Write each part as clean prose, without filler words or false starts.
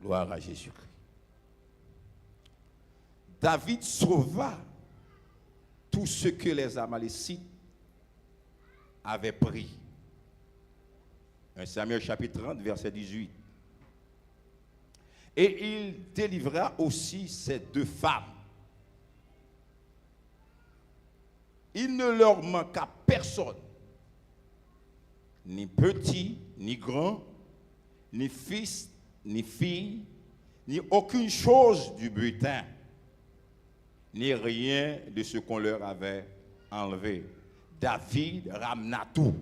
Gloire à Jésus-Christ. David sauva tout ce que les Amalécites avaient pris. 1 Samuel chapitre 30, verset 18. Et il délivra aussi ces deux femmes. Il ne leur manqua personne, ni petit, ni grand, ni fils, ni fille, ni aucune chose du butin, ni rien de ce qu'on leur avait enlevé. David ramena tout.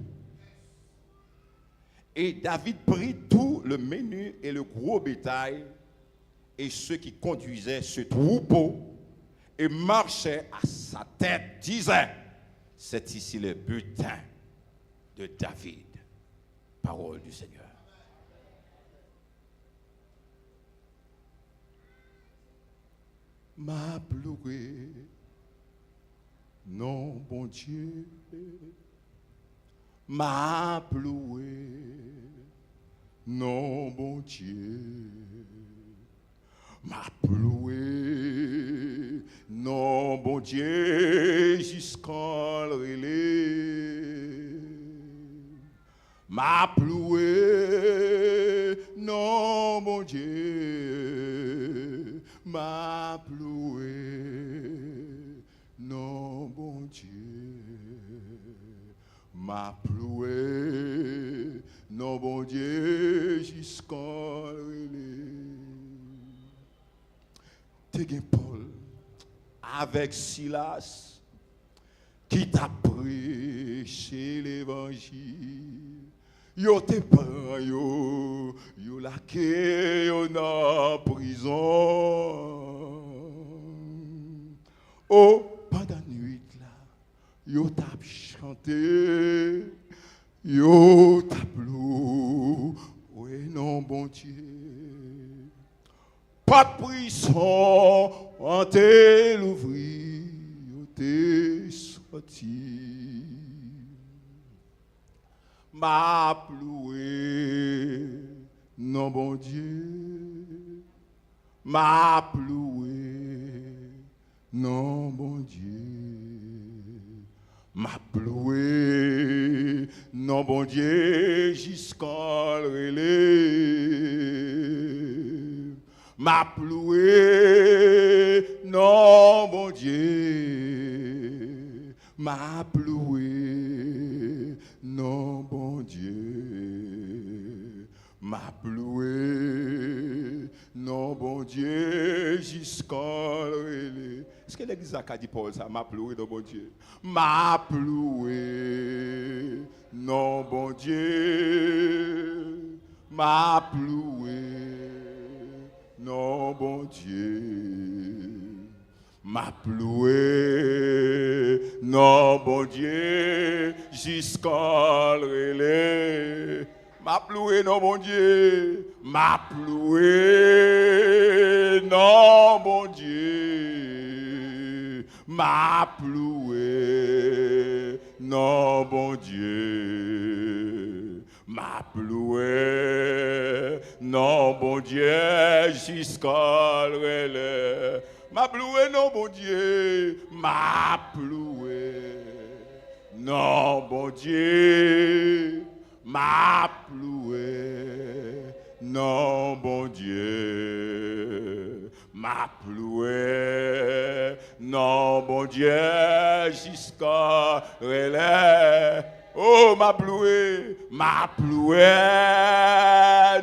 Et David prit tout le menu et le gros bétail et ceux qui conduisaient ce troupeau et marchaient à sa tête, disaient, c'est ici le butin de David. Parole du Seigneur. M'a pleuré, non, bon Dieu, m'a pleuré, non, bon Dieu, m'a pleuré, non, bon Dieu, jusqu'en relais, m'a pleuré, non, bon Dieu, m'a pleuré, non, bon Dieu, m'a pleuré, non, bon Dieu, jusqu'en relais. T'es Paul avec Silas qui t'a prêché l'évangile. Yo te prend yo laqué yo dans prison. Oh, pendant nuit là, yo t'a chanté, yo t'a pleuré, oui non bon Dieu. Pas de prison, on t'est l'ouvri, yo t'es sorti. M'a pleuré, non bon Dieu, m'a pleuré, non bon Dieu, m'a pleuré, non bon Dieu, jusqu'à relais, m'a pleuré, non bon Dieu, m'a pleuré, non bon Dieu, m'a pleuré, non bon Dieu, jusqu'à relais. Est-ce que l'église a dit Paul ça? M'a pleuré, non bon Dieu. M'a pleuré, non bon Dieu, m'a pleuré, non bon Dieu. M'a pleuré, non bon Dieu, jusqu'à relais. M'a pleuré, non bon Dieu, m'a pleuré, non bon Dieu, m'a pleuré, non bon Dieu, m'a pleuré, non bon Dieu, jusqu'à relais. M'a pleuré, non bon Dieu, m'a pleuré, non bon Dieu, m'a pleuré, non bon Dieu, m'a pleuré, non bon Dieu, jusqu'à relais. Oh, m'a pleuré,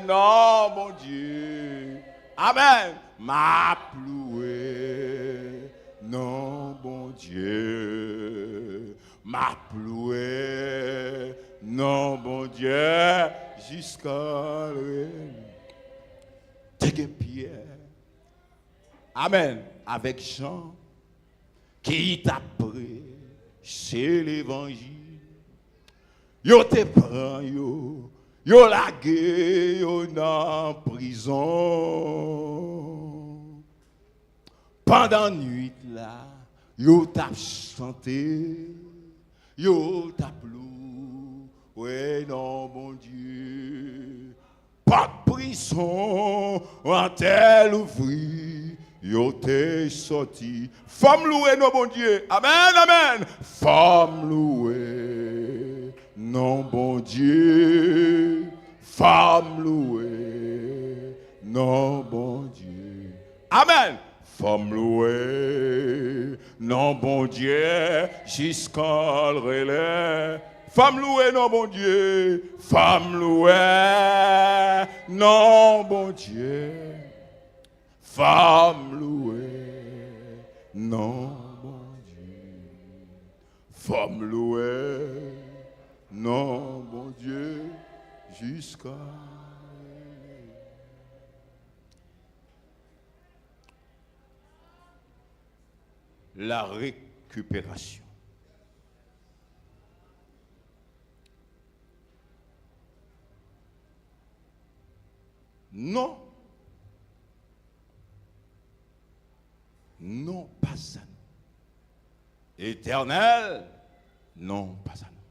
non bon Dieu. Amen. M'a pleuré, non bon Dieu, m'a pleuré, non bon Dieu, jusqu'à Pierre. Amen. Avec Jean, qui t'a pris chez l'évangile. Yo te prend yo lagué yo dans prison. Pendant nuit là, yo t'a chanté, yo t'a pleuré, ouais non bon Dieu. pas de prison, en tel ouvri, yo t'es sorti. Femme louée, non bon Dieu. Amen, amen. Femme louée, non bon Dieu. Femme louée, non bon Dieu. Amen. Femme louée, non bon Dieu, jusqu'à le relais. Femme louée, non bon Dieu. Femme louée, non bon Dieu. Femme louée, non bon Dieu. Femme louée, non bon Dieu, jusqu'à... La récupération. Non. Non, pas à nous. Éternel, non, pas à nous.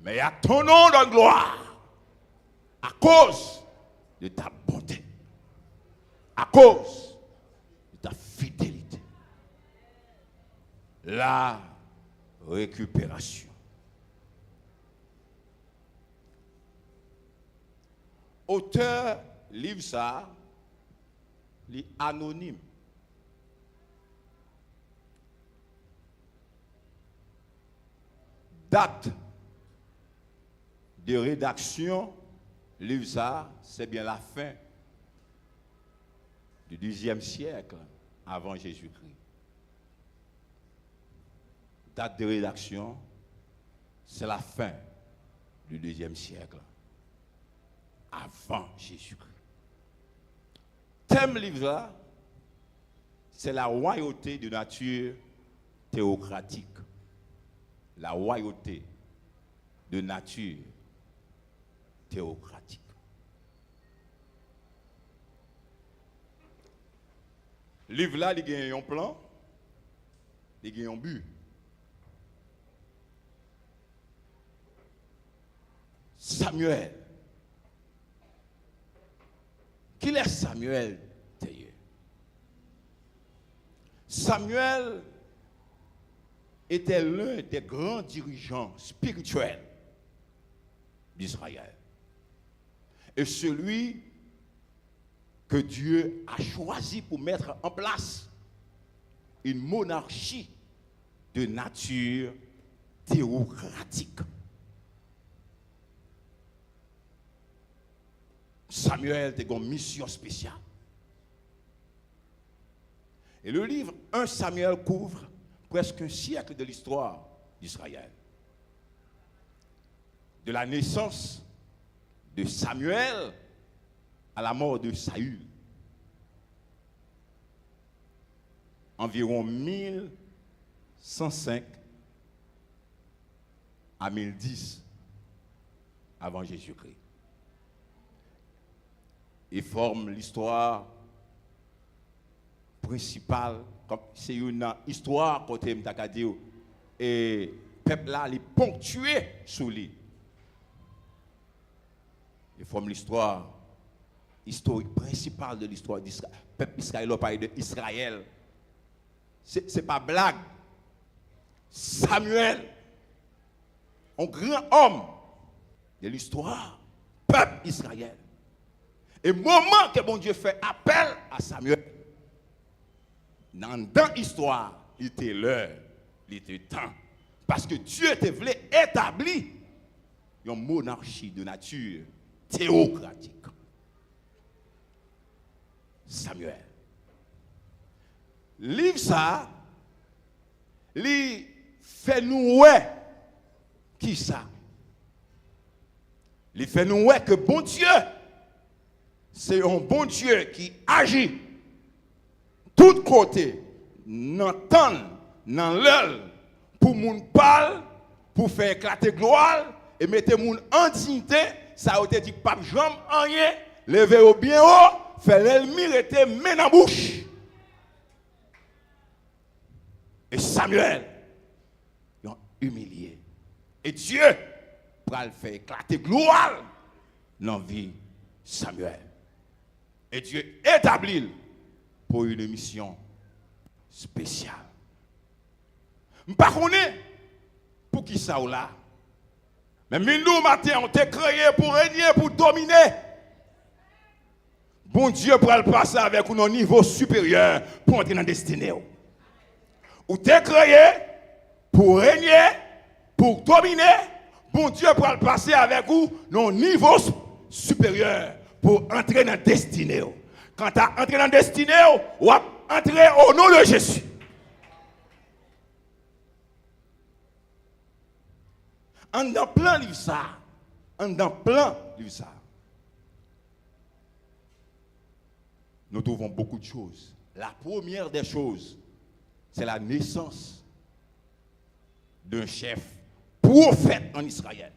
Mais à ton nom de gloire, à cause de ta bonté, à cause de ta fidélité. La récupération. Auteur livre ça, il est anonyme. Date de rédaction, livre ça, c'est bien la fin du Xe siècle avant Jésus-Christ. Date de rédaction, c'est la fin du Xe siècle avant Jésus-Christ. Thème livre là, c'est la royauté de nature théocratique. La royauté de nature théocratique. Livre là, il y a un plan, il y a un but. Samuel. Qui est Samuel d'ailleurs? Samuel était l'un des grands dirigeants spirituels d'Israël. Et celui que Dieu a choisi pour mettre en place une monarchie de nature théocratique. Samuel était une mission spéciale. Et le livre 1 Samuel couvre presque un siècle de l'histoire d'Israël. De la naissance de Samuel à la mort de Saül. Environ 1105 à 1010 avant Jésus-Christ. Et forme l'histoire principale, comme c'est une histoire côté Mtakadio, et peuple là, il est ponctué sous lui. Il forme l'histoire historique principale de l'histoire d'Israël. Peuple Israël, on parle d'Israël. C'est pas blague. Samuel, un grand homme de l'histoire, peuple Israël. Et moment que bon Dieu fait appel à Samuel, dans l'histoire, il était l'heure, il était temps. Parce que Dieu te voulait établir une monarchie de nature théocratique. Samuel. Livre ça, il fait nous qui ça? Il fait nous que bon Dieu, c'est un bon Dieu qui agit tout côté, n'entend, dans l'œil, pour moun parle, pour faire éclater gloire, et mettre moun en dignité, ça a été dit que pape jambe en rien, lever au bien haut, faire l'ennemi rester main dans la bouche. Et Samuel, ils ont humilié. Et Dieu, pour le faire éclater gloire dans la vie Samuel. Et Dieu établit pour une mission spéciale. Je ne sais pas pour qui ça ou là. Mais nous, matin, on t'a créé pour régner, pour dominer. Bon Dieu pour le passer avec un niveau supérieur pour entrer dans la destinée. Ou t'es créé pour régner, pour dominer. Bon Dieu pour le passer avec vous un niveau supérieur pour entrer dans la destinée. Quand tu as entré dans la destinée, tu vas entrer au nom de Jésus. En dans plein livre ça. En dans plein livre ça. Nous trouvons beaucoup de choses. La première des choses, c'est la naissance d'un chef prophète en Israël.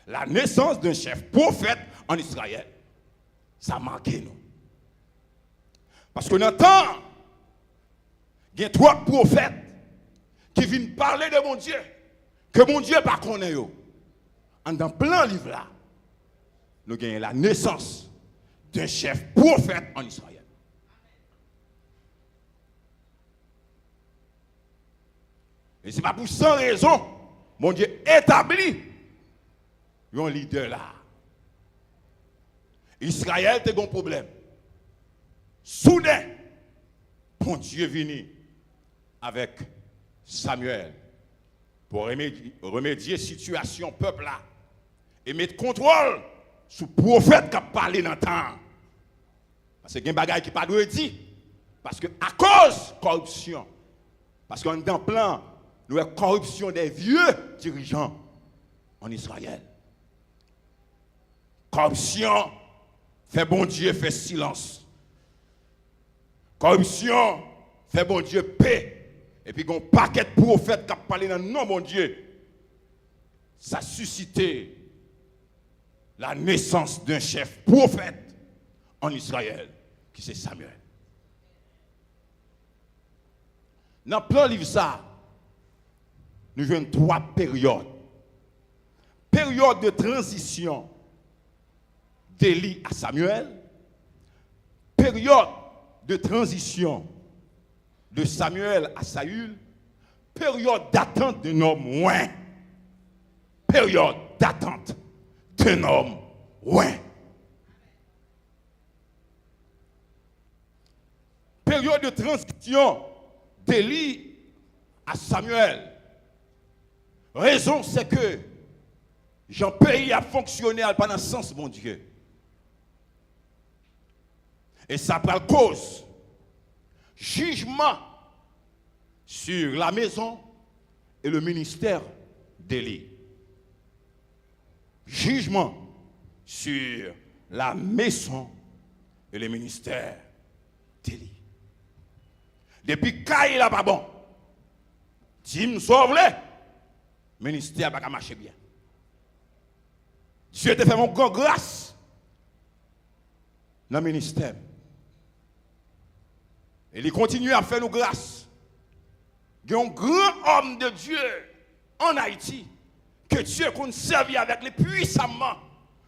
La naissance d'un chef prophète en Israël. Ça a marqué nous. Parce qu'on entend, il y a trois prophètes qui viennent parler de mon Dieu. Que mon Dieu pas connaît. En dans plein livre là, nous avons la naissance d'un chef prophète en Israël. Et ce n'est pas pour sans raison, mon Dieu établit un leader là. Israël a un problème. Soudain, mon Dieu venu avec Samuel pour remédier à la situation peuple là et mettre contrôle sur le prophète qui a parlé dans le temps. Parce que il y a des bagages qui ne sont pas dire. Parce que à cause de corruption, parce qu'on est dans le plan, nous avons corruption des vieux dirigeants en Israël. Corruption fait bon Dieu fait silence. Corruption fait bon Dieu paix. Et puis, il y a un paquet de prophètes qui ont parlé dans le nom de mon Dieu. Ça a suscité la naissance d'un chef prophète en Israël, qui c'est Samuel. Dans plein livre ça, nous avons trois périodes. Période de transition d'Élie à Samuel. Période de transition de Samuel à Saül. Période d'attente d'un homme loin. Période d'attente d'un homme loin. Période de transition d'Élie à Samuel. Raison, c'est que Jean pays a fonctionné pendant le sens, mon Dieu. Et ça prend cause. Jugement sur la maison et le ministère d'Élie. Jugement sur la maison et le ministère d'Élie. Depuis qu'il n'a pas bon, Tim sauve-le, le ministère n'a pas marché bien. Dieu te fait mon grand grâce dans le ministère. Et il continue à faire nous grâce. Il y a un grand homme de Dieu en Haïti que Dieu compte servir avec les puissamment.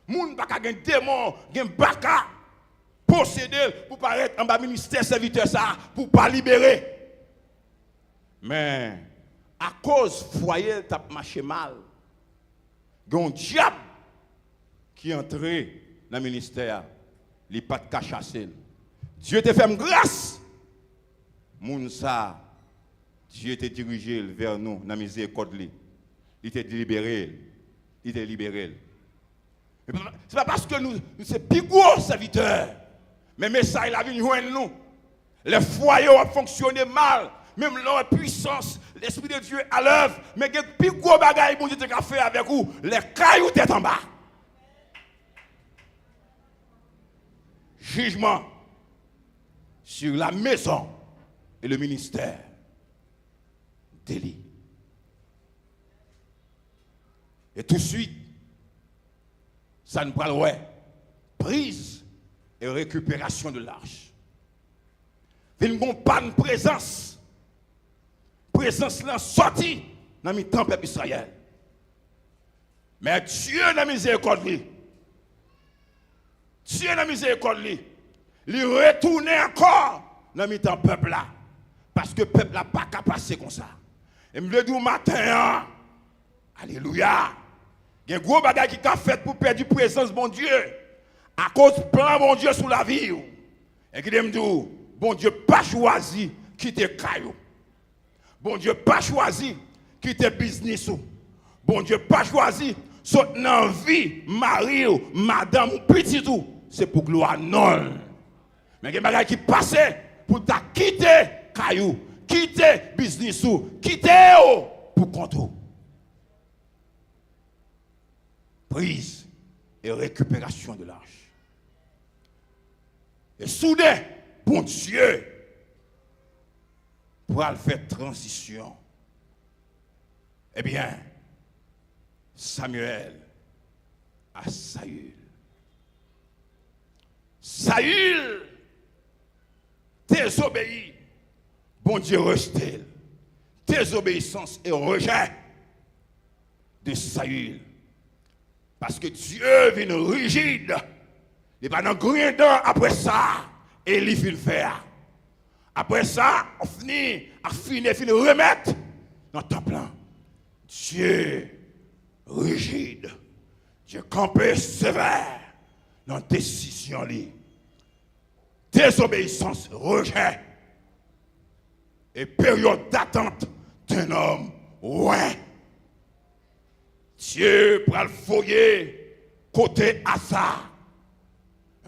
Moun baka gen démon, gen baka posséder pour paraître en bas ministère serviteur ça pour pas libérer. Mais à cause foyer t'a marché mal. Il y a un diable qui est entré dans le ministère, il pas de chasser. Dieu te fait grâce. Moun sa, Dieu t'a dirigé vers nous dans la miséricorde. Il t'a libéré. Il t'a libéré. Ce n'est pas parce que nous sommes plus gros serviteurs. Mais le message a venu joindre nous. Les foyers ont fonctionné mal. Même leur puissance, l'Esprit de Dieu à l'œuvre. Mais il y a plus gros bagaille que Dieu a fait avec vous. Les cailloux étaient en bas. Jugement sur la maison et le ministère d'Élie. Et tout de suite, ça nous parle, ouais, prise et récupération de l'arche. Il n'y a pas de présence. Présence là sortie dans le temple d'Israël. Mais Dieu n'a miséricorde. Dieu dans miséricorde il retourne encore dans mi-temps peuple là. Parce que le peuple n'a pas qu'à passer comme ça. Et je veux dire matin, alléluia. Il y a un gros bagage qui a fait pour perdre la présence de bon Dieu. À cause du plan bon Dieu sur la vie. Et qui me dit, bon Dieu pas choisi quitter caillou. Bon Dieu pas choisi quitter business. Bon Dieu pas choisi sauter dans la vie, mari, madame ou petit tout. C'est pour gloire non. Mais il y a des bagages qui passent pour ta quitter caillou, quitter business, quitter pour compte. Prise et récupération de l'arche. Et soudain, bon Dieu, pour faire transition, eh bien, Samuel a Saül. Saül désobéit. Bon Dieu rejeté. Désobéissance et rejet de Saül. Parce que Dieu vient rigide. Il va dans grand temps après ça. Et il vient faire. Après ça, on finit remettre dans le temple. Dieu rigide. Dieu campé sévère dans la décision. Désobéissance, rejet. Et période d'attente d'un homme. Ouais. Dieu pour le foyer côté Asa.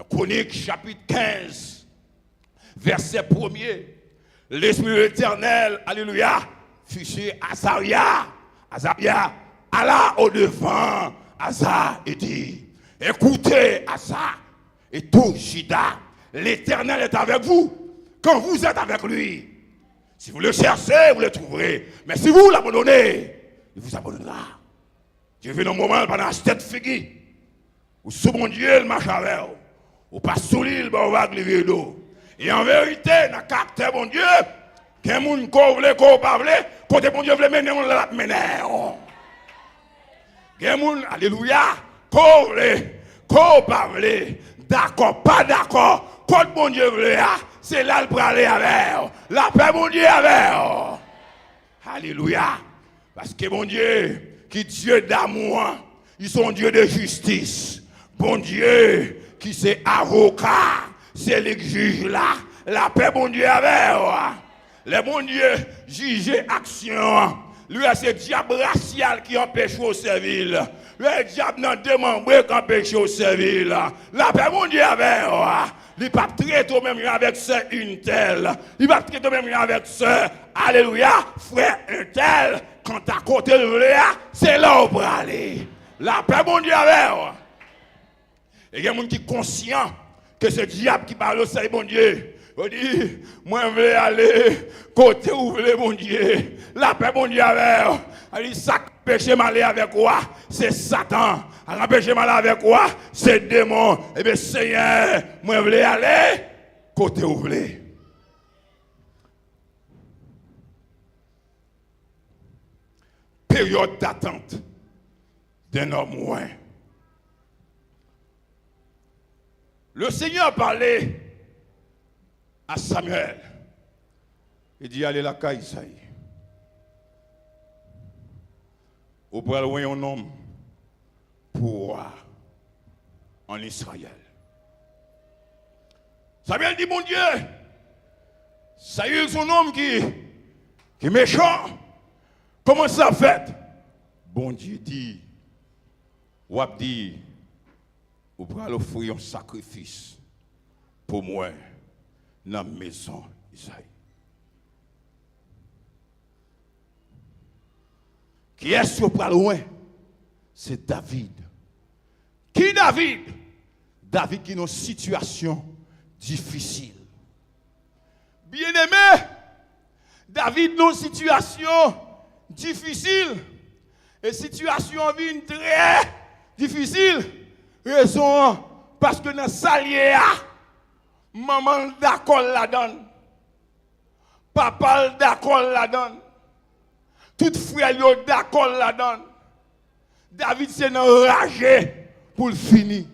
Chronique chapitre 15, verset 1er. L'Esprit éternel, alléluia, fut chez Azaria. Azaria alla au devant Asa et dit, écoutez Asa et tout Juda, l'Éternel est avec vous quand vous êtes avec lui. Si vous le cherchez, vous le trouverez. Mais si vous l'abandonnez, il vous abandonnera. Dieu vient un moment pendant cette figure où sous mon Dieu, il marche avec vous. Ou pas sous l'île, on va arriver d'eau. Et en vérité, dans le caractère mon Dieu, qu'un monde qu'on veut, qu'on pas veut, côté mon Dieu veut mener, on l'a mené. Qu'un monde, alléluia, qu'on veut, qu'on pas veut, d'accord, pas d'accord, quand mon Dieu veut, c'est là pour aller avec. La paix, mon Dieu, avec. Alléluia. Parce que mon Dieu, qui est Dieu d'amour, ils sont Dieu de justice. Bon Dieu, qui c'est avocat, c'est le juge là. La paix, bon Dieu, avec. Le bon Dieu, juger action. Lui, c'est le diable racial qui empêche au service. Le diable n'a démembré qui empêche au service. La paix, bon Dieu, avec. Il ne va pas traiter même avec sœur une telle. Il va traiter même avec sœur, alléluia, frère un tel. Quand à côté de lui, c'est là où pour aller. La paix, bon Dieu, avec. Et il y a des gens qui sont conscients que c'est le diable qui parle au sein de bon Dieu. On dit, moi je veux aller côté où veut mon Dieu. La paix, mon Dieu, avec. Il dit, ça péché mal avec quoi? C'est Satan. Alors, péché mal avec quoi? C'est démon. Eh bien, Seigneur, moi je veux aller côté où veut. Période d'attente d'un homme loin. Le Seigneur parlait à Samuel. Il dit, allez la caille, ça y est. Au bras loin un homme pour en Israël. Samuel dit, mon Dieu, ça y est, son homme qui est méchant. Comment ça fait? Bon Dieu dit, ou dit, ou pour offrir un sacrifice pour moi dans la maison d'Isaïe. Qui est sur pas loin? C'est David. Qui David? David qui est dans une situation difficile. Bien-aimé, David dans une situation difficile. Et situation vient très difficile. Raison, parce que dans salier, maman d'accord la donne. Papa d'accord la donne. Tout frère d'accord la donne. David s'est enragé pour le finir.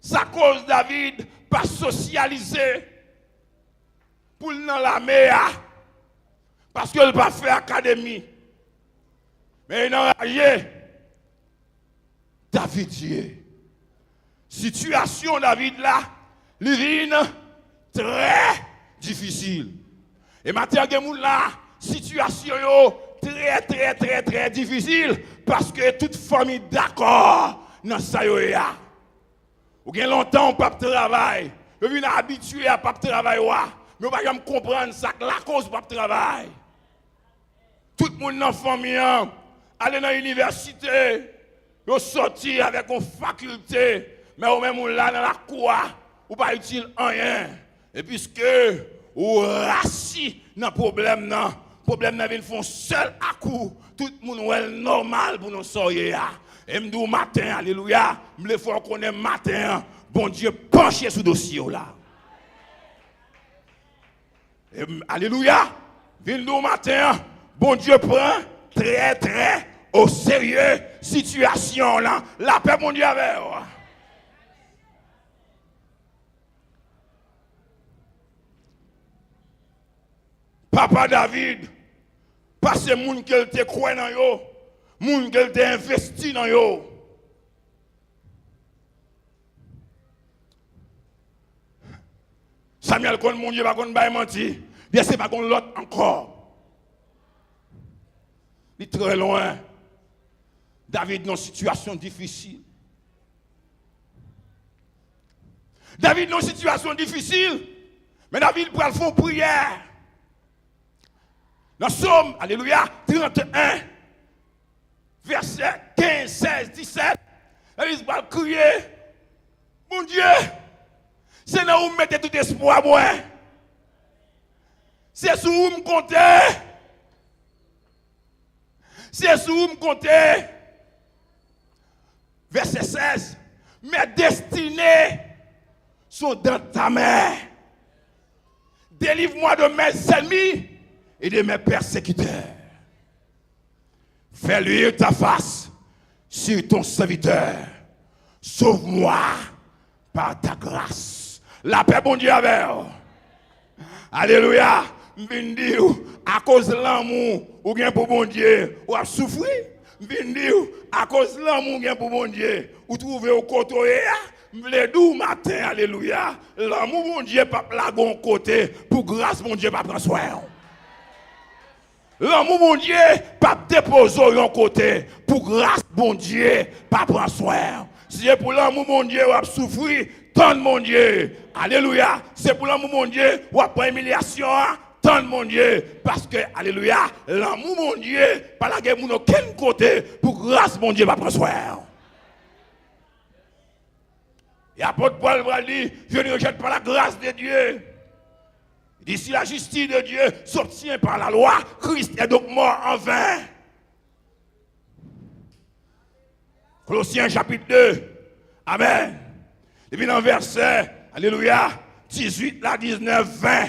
sa cause David pas socialisé pour dans la mer parce qu'il pas fait académie. Mais il a enragé. David dit, situation David là, l'ivine très difficile. Et maintenant, là, situation très difficile parce que toute famille d'accord dans ça yo ya. Ou bien longtemps on pas travail. Je viens habitué à pas travail mais on pas jamais comprendre ça la cause pas travail. Tout le monde dans la famille aller dans l'université, yo sorti avec une faculté, mais ou même là dans la cour ou pas utile rien. Et puisque ou rassis dans problème vient font seul à coup, tout le monde est normal pour nous sortir. Et me dis matin, alléluia, me faut qu'on ait matin, bon Dieu penché sur dossier là. Et, alléluia, vient nous matin, bon Dieu prend très au sérieux situation là, la paix mon Dieu avec. Papa David, pas ces gens qui te croient dans yo, moun qui te investi dans yo. Samuel kon mon Dieu pas kon bay menti, bien c'est pas kon l'autre encore. Il est très loin. David dans une situation difficile. David dans une situation difficile, mais David pour faire prière. Dans Somme, alléluia, 31, verset 15, 16, 17, David va crier, mon Dieu, c'est là où vous mettez tout espoir, moi. C'est sur où vous comptez. C'est sur où vous comptez. Verset 16, mes destinées sont dans ta main. Délivre-moi de mes ennemis et de mes persécuteurs. Fais luire ta face sur ton serviteur. Sauve-moi par ta grâce. La paix, bon Dieu, avec. Alléluia. À cause de l'amour, ou bien pour bon Dieu, ou à souffrir. À cause de l'amour, ou bien pour bon Dieu, ou trouver au côté. Le doux matin, alléluia. L'amour, bon Dieu, pas la bon côté. Pour grâce, bon Dieu, pas prendre soin. L'amour, mon Dieu, pas déposer au côté. Pour grâce, mon Dieu, pas prendre soin. Si c'est pour l'amour, mon Dieu, ou à souffrir, tant mon Dieu. Alléluia. C'est pour l'amour, mon Dieu, ou à pas humiliation, tant mon Dieu. Parce que, alléluia, l'amour, mon Dieu, pas la guerre, mon aucun côté. Pour grâce, mon Dieu, pas prendre soin. Et apôtre Paul va dire, je ne rejette pas la grâce de Dieu. D'ici la justice de Dieu s'obtient par la loi, Christ est donc mort en vain. Colossiens chapitre 2. Amen. Et puis dans le verset, alléluia, 18, là, 19, 20.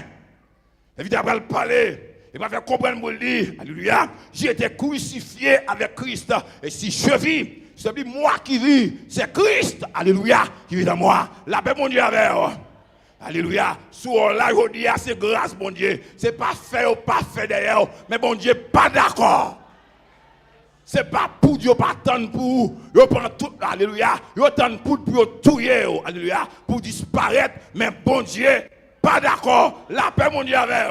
Et puis après le parler, il va faire comprendre pour le dire, alléluia, j'ai été crucifié avec Christ. Et si je vis, c'est plus moi qui vis, c'est Christ, alléluia, qui vit dans moi. La paix, mon Dieu, avec. Alléluia. Sur là, je dis, c'est grâce, mon Dieu. C'est pas fait ou pas fait d'ailleurs. Mais bon Dieu, pas d'accord. C'est pas pour Dieu, pas tant pour. Yo prend tout, alléluia. Yo tant pour tuer, alléluia, pour disparaître. Mais bon Dieu, pas d'accord. La paix, mon Dieu, avec.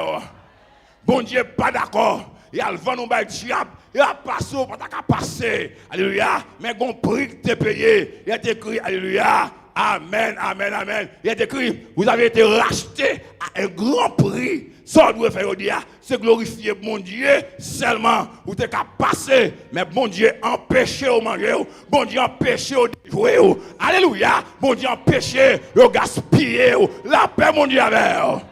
Bon Dieu, pas d'accord. Il y a le vent, on va être diable. Il a passé, on va passer. Alléluia. Mais bon prix que tu payé. Il a écrit, alléluia. Amen, amen, amen. Il est écrit, vous avez été racheté à un grand prix. Ça doit faire dire, c'est glorifier mon Dieu seulement. Vous êtes qu'à passer, mais bon Dieu empêché au manger, bon Dieu empêché au jouer. Alléluia, bon Dieu empêché au gaspiller. La paix, mon Dieu, avec.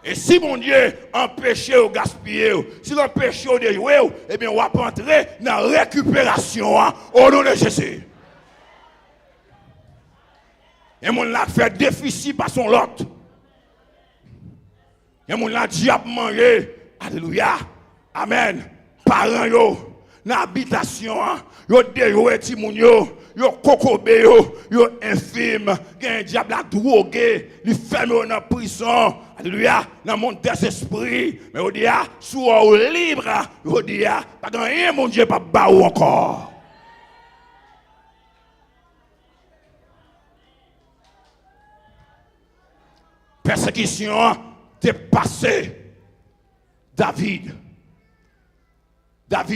Et si mon Dieu empêché au gaspiller, si l'empêché au déjouer, eh bien on va entrer dans la récupération au nom de Jésus. Et mon l'a fait déficit par son lot. Et mon l'a diable mangé. Alléluia. Amen. Parents yo. dans l'habitation, yo déjoué ti moun yo kokobé yo infime, gen diable a drogué, li fermé dans prison. Alléluia, dans le monde des esprits, mais on dit sous ou libre, on dit pas grand rien mon Dieu pas ba ou encore. Persécution dépassé David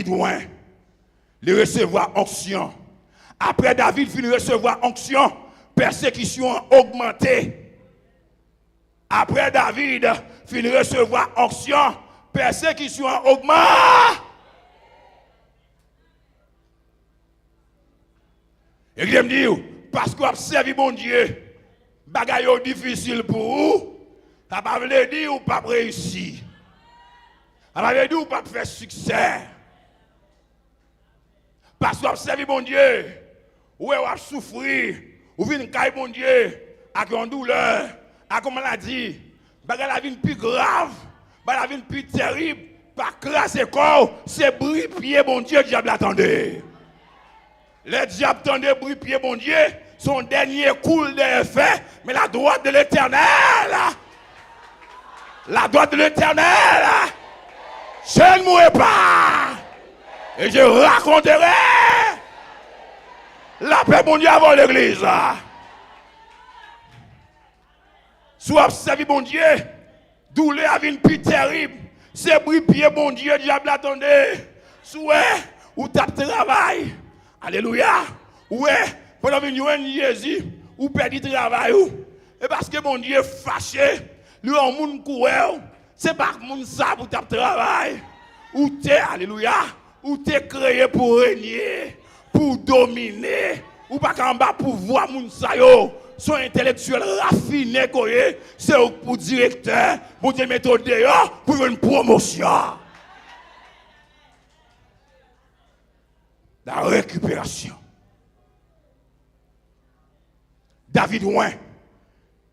ouin, il recevoir onction. Après David finit recevoir onction, persécution augmentée. Après David finit recevoir onction, persécution augmente. Et je me dis, parce que vous avez servi mon Dieu, bagaille difficile pour vous, ça ne veut pas dire ou pas réussir. Ça ne veut dire ou pas faire succès. Parce que vous avez servi mon Dieu, ou vous avez souffert, ou vous venez cailler mon Dieu, avec une douleur, avec une maladie, bagaille la vie plus grave, bagaille la vie plus terrible, pas craser corps, c'est bruit pied mon Dieu, diable attendait. Le diable attendait bruit pied mon Dieu. Son dernier coule de fait, mais la droite de l'Éternel, je ne mourrai pas. Et je raconterai la paix mon Dieu avant l'église. Soit servi mon Dieu, douleur avec une plus terrible, c'est bruit pied mon Dieu, diable attendait. Soit ou tape travail. Alléluia. Ouais. Pendant que vous Jésus, ou perdez le travail, et parce que mon Dieu est fâché, lui en monde coureur, c'est pas que mon ça pour taper travail, ou t'es, alléluia, ou t'es créé pour régner, pour dominer, ou pas qu'en bas pour voir mon ça yo, son intellectuel raffiné, c'est pour directeur, pour te mettre dehors, pour une promotion. La récupération. David ouin,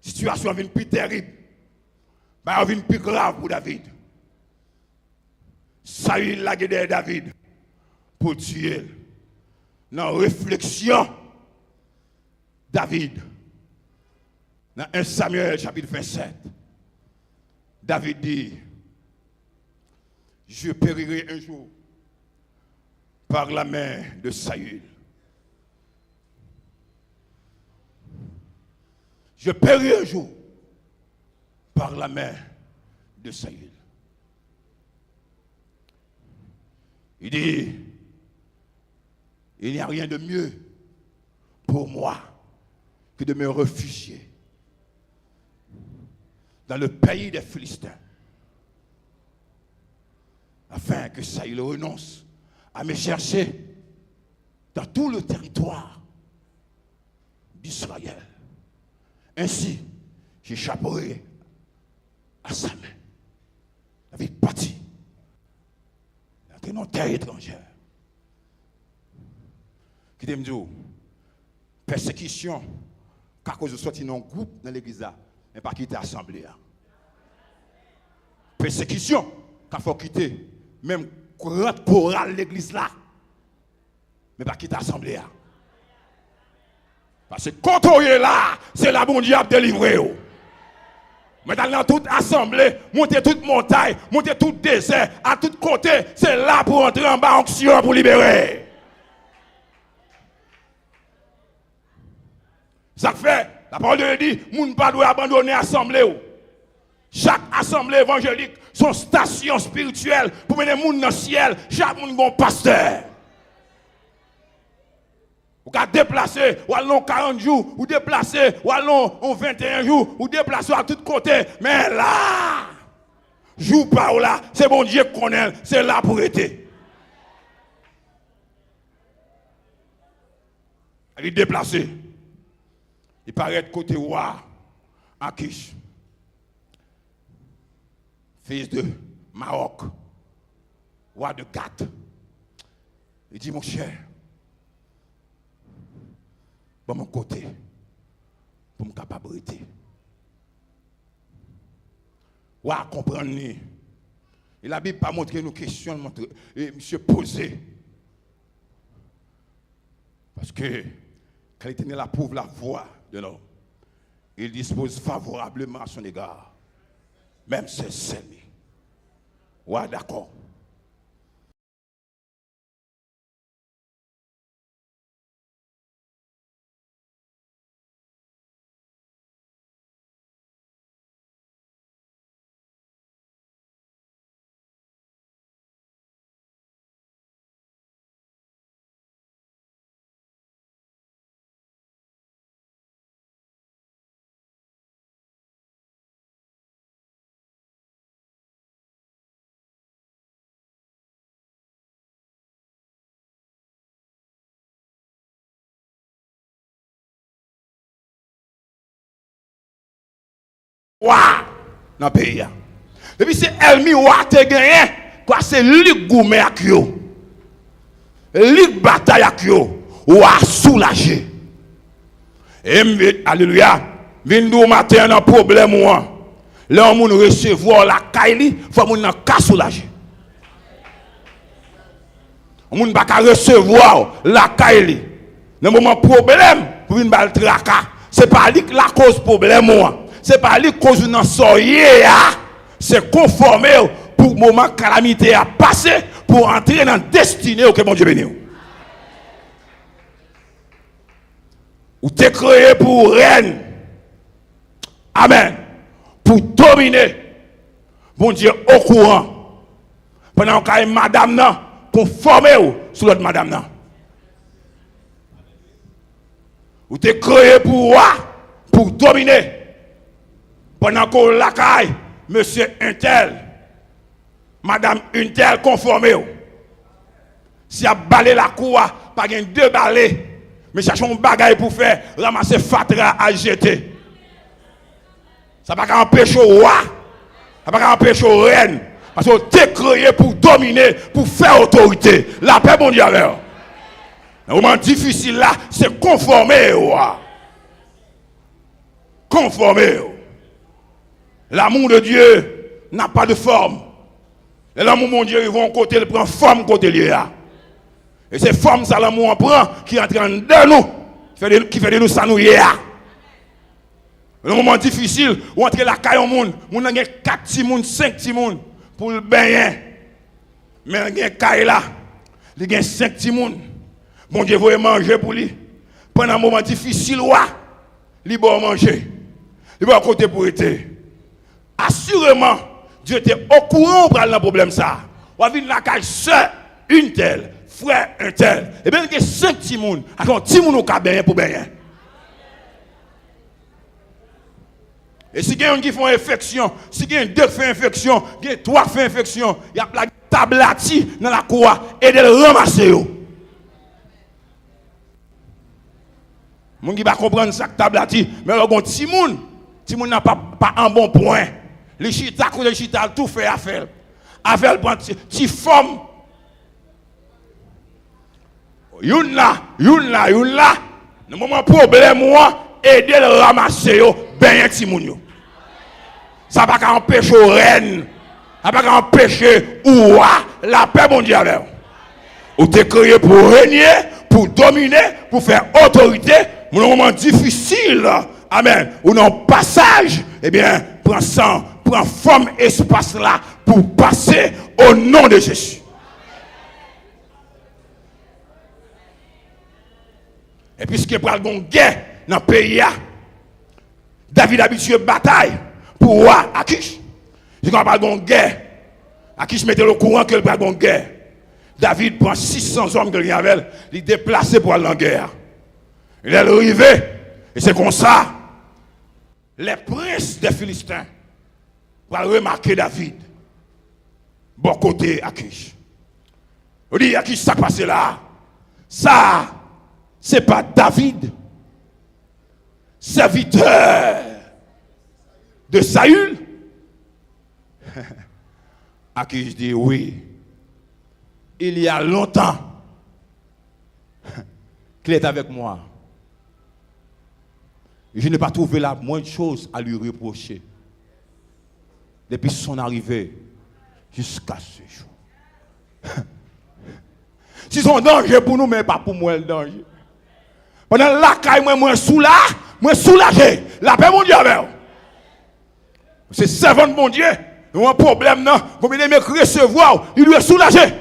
situation devient plus terrible, mais elle devient plus grave pour David. Saül l'a guidé David pour tuer. Dans la réflexion, David, dans 1 Samuel chapitre 27, David dit, je périrai un jour par la main de Saül. Je péris un jour par la main de Saül. Il dit, il n'y a rien de mieux pour moi que de me réfugier dans le pays des Philistins, afin que Saül renonce à me chercher dans tout le territoire d'Israël. Ainsi, j'échapperai à sa main. David parti dans une terre étrangère. Qui te me dit, persécution, car cause de sortir dans un groupe dans l'église là, mais pas quitter l'assemblée. Persécution, car faut quitter même chorale l'église là, mais pas quitter l'assemblée. Parce que quand on est là, c'est là bon Dieu a délivré. Mais dans toute assemblée, monter toute montagne, monter tout désert, à tous côtés, c'est là pour entrer en bas onction pour libérer. Ça fait, la parole de Dieu dit, moun pas doit abandonner l'assemblée. Chaque assemblée évangélique, son station spirituelle pour mener moun dans le ciel, chaque moun bon pasteur. Ou qu'à déplacer, ou allons 40 jours, ou déplacer, ou allons 21 jours, ou déplacer à tous côtés. Mais là, joue pas ou là, c'est bon Dieu qu'on est, c'est là pour être. Il est déplacé. Il paraît de côté roi, Akish, fils de Maroc, roi de Gath. Il dit, mon cher, de mon côté, pour me capabilité. Ou à comprendre. Et la Bible pas montré nos questions, monsieur posé. Parce que quand l'Éternel approuve la voix de l'homme, il dispose favorablement à son égard. Même ses ennemis. Ouais, d'accord. Ouah! Dans le pays. Et puis c'est Elmi Ouah te gagné. Quoi, c'est lui gourmet à Kyo. Lui bataille à Kyo. Ouah soulagé. Et alléluia. Vindou matin un problème ouah. Là on recevoir la Kaili, faut moun nan ka soulager. On pas ka recevoir la Kaili. Dans moment problème pour une balle traka, c'est pas lui la cause problème ouah. C'est pas lui cause nan soyé c'est conformer pour moment calamité à passer pour entrer dans destinée que bon Dieu béni. Ou t'es créé pour reine. Amen. Pour dominer. Bon Dieu au courant. Pendant que madame nan conformer sur l'autre madame nan. Ou t'es créé pour dominer. Pendant qu'on la caille, monsieur Intel, madame Intel conformé. Si a balé la cour, pas gain deux balais, mais cherchons un bagage pour faire ramasser fatra à jeter. Ça va pas empêcher au roi, ça va pas empêcher au reine, parce que t'es créé pour dominer, pour faire autorité. La paix mondiale. Le moment difficile là, c'est conformer au roi. Conformer. L'amour de Dieu n'a pas de forme. Et l'amour de Dieu, ils vont côté, il prend forme côté lié. Et c'est forme ça l'amour en prend qui entre dans nous, qui fait de nous ça nous hier. Le moment difficile, où entre la caille au monde, on a 4 petits monde, 5 petits monde pour le bain. Mais il y a caille là, il y a 5 petits monde. Bon Dieu veut manger pour lui. Pendant un moment difficile, il va manger. Il va côté pour être. Assurément, Dieu était au courant pour le problème ça. On va venir la caille soeur, une telle, frère, un tel. Et bien, il y a 5 petits monde. Alors, petit monde au cabin pour bien. Et si il y a un qui font infection, si il y a 2 qui font infection, il y a 3 qui font infection, il y a la tablati dans la cour et de le ramasser. Moun qui va comprendre ça tablati, mais le petit monde n'a pas un bon point. Les chita, les chita, tout fait à faire. Avec petit forme. Youn là. Le moment problème, aider le ramasser, ben petit moun. Ça va pas empêcher aux reines. Ça va pas empêcher la paix mondiale. Ou t'es créé pour régner, pour dominer, pour faire autorité. Dans un moment difficile, amen, ou non passage, eh bien, prends forme espace là pour passer au nom de Jésus. Et puisque pour une guerre dans le pays, David habitué bataille pour roi Akish. Il n'y a pas de guerre. Akish mettait le courant que le pas de guerre. David prend 600 hommes qu'il y avait, il déplacé pour aller en guerre. Il est arrivé, et c'est comme ça, les princes des Philistins vont remarquer David. Bon côté Akish. On dit Akish, ça passe là. Ça, c'est pas David, serviteur de Saül. Akish dit oui. Il y a longtemps qu'il est avec moi. Je n'ai pas trouvé la moindre chose à lui reprocher. Depuis son arrivée jusqu'à ce jour. Si son danger pour nous, mais pas pour moi le danger. Pendant la caille, moi soulagé. La paix, mon Dieu, avec vous. C'est servant de mon Dieu. Il y a un problème, non? Comme il aime recevoir, il doit soulager.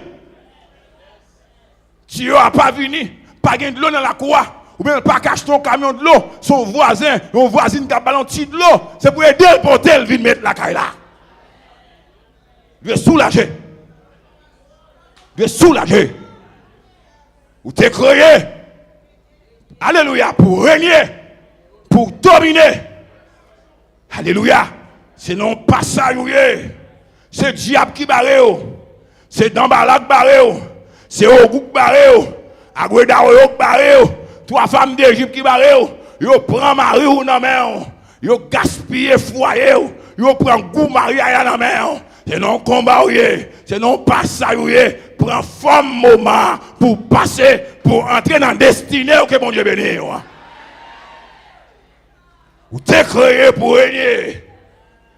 Dieu n'a pas venu, pas de l'eau dans la cour, ou bien pas cacher ton camion de l'eau, son voisin qui a balancé de l'eau, c'est pour aider le portel de mettre la caille là. Il doit soulager. Il doit soulager. Ou t'es créé. Alléluia, pour régner, pour dominer. Alléluia. C'est non pas ça, c'est diable qui barre, c'est d'embalade barre, c'est Ogouk barre, Agouedao barre, trois femmes d'Égypte qui barre, yo prend mari ou non main, yo gaspille foyer, yo prend goût mari à la main. C'est non combat, c'est non pas ça, prend forme moment pour passer, pour entrer dans la destinée que mon Dieu bénisse. Ou t'es créé pour régner.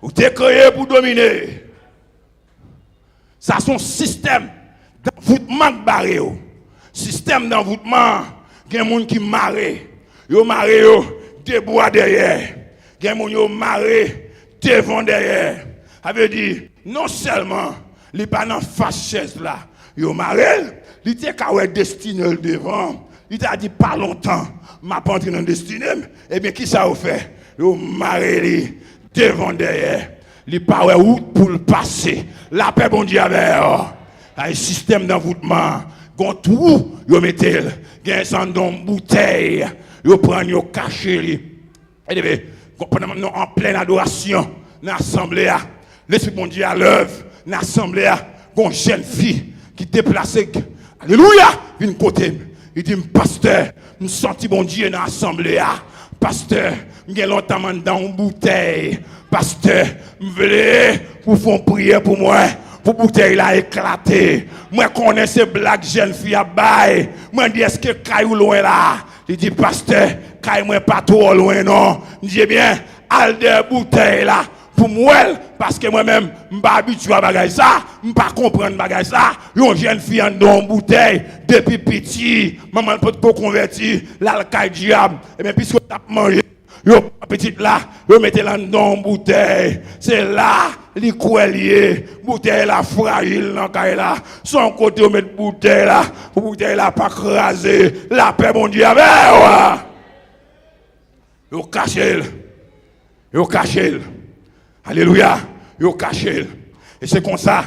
Ou t'es créé pour dominer. Ça son système d'envoûtement barré. Système d'envoûtement. Il y a des gens qui marrent. Ils marrent des bois derrière. Il y a des gens qui marrent devant derrière. Ça veut dire, non seulement, il n'est pas dans la face chaise là. Ils marrent, il était qu'à destiné devant. Il t'a dit pas longtemps, m'a pas entré dans le destiné. Eh bien, qui ça a fait? Ils marrent devant derrière, les pas où pour le passer. La paix, bon Dieu, avec un système d'envoûtement. Quand tout, vous mettez, il y a un sandon bouteille, vous prenez, vous cachez. Et bien, en pleine adoration, dans l'assemblée, l'Esprit bon Dieu à l'œuvre, dans l'assemblée, une jeune fille qui déplace, alléluia, une côté. Il dit, pasteur, je sens bon Dieu dans l'assemblée. Pasteur, je suis longtemps dans une bouteille. Pasteur, je veux pour faire prière pour moi. Pour bouteille là éclater. Moi connais ces blagues jeunes filles à bail. Moi dis est-ce que caillou loin là? Il dit pasteur, caillou moi pas trop loin non. Je dis bien, al de bouteille là pour moi parce que moi-même m'pas habitué à bagay ça, m'pas comprendre bagay ça. Une jeune fille en dans bouteille depuis petit, maman peut pas convertir l'alcaï diable. Et bien puisque t'as mangé yo petite là, yo mettez là dans bouteille. C'est là li kouelier, bouteille là fragile dans caille là. Son côté on met bouteille là, bouteille là pas craser. La paix mon Dieu avec yo caché. Yo caché. Alléluia, yo caché. Et c'est comme ça,